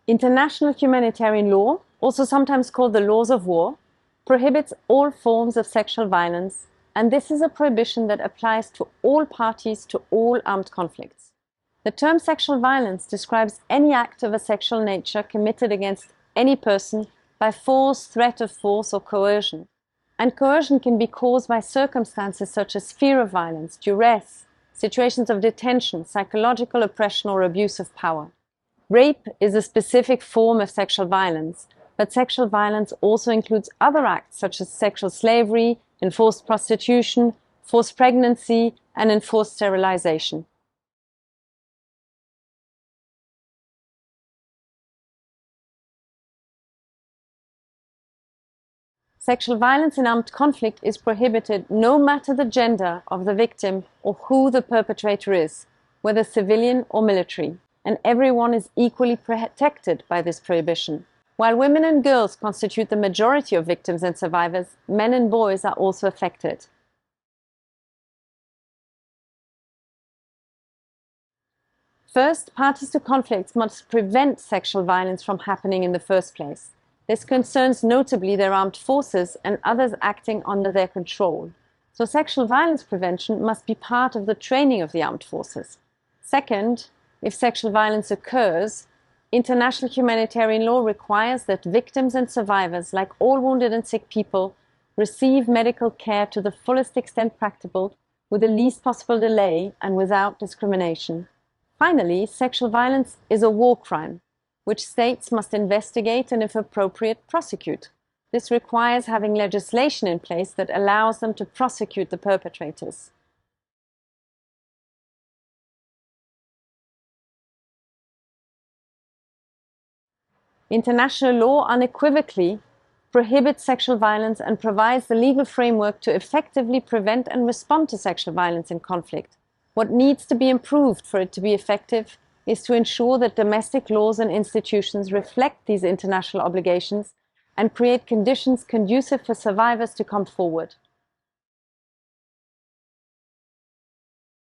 International humanitarian law, also sometimes called the laws of war, prohibits all forms of sexual violence, and this is a prohibition that applies to all parties to all armed conflicts. The term sexual violence describes any act of a sexual nature committed against any person by force, threat of force, or coercion. And coercion can be caused by circumstances such as fear of violence, duress, situations of detention, psychological oppression, or abuse of power. Rape is a specific form of sexual violence, but sexual violence also includes other acts such as sexual slavery, enforced prostitution, forced pregnancy, and enforced sterilization. Sexual violence in armed conflict is prohibited no matter the gender of the victim or who the perpetrator is, whether civilian or military, and everyone is equally protected by this prohibition. While women and girls constitute the majority of victims and survivors, men and boys are also affected. First, parties to conflicts must prevent sexual violence from happening in the first place. This concerns notably their armed forces and others acting under their control. So sexual violence prevention must be part of the training of the armed forces. Second, if sexual violence occurs, international humanitarian law requires that victims and survivors, like all wounded and sick people, receive medical care to the fullest extent practicable, with the least possible delay and without discrimination. Finally, sexual violence is a war crime, which states must investigate and, if appropriate, prosecute. This requires having legislation in place that allows them to prosecute the perpetrators. International law unequivocally prohibits sexual violence and provides the legal framework to effectively prevent and respond to sexual violence in conflict. What needs to be improved for it to be effective is to ensure that domestic laws and institutions reflect these international obligations and create conditions conducive for survivors to come forward.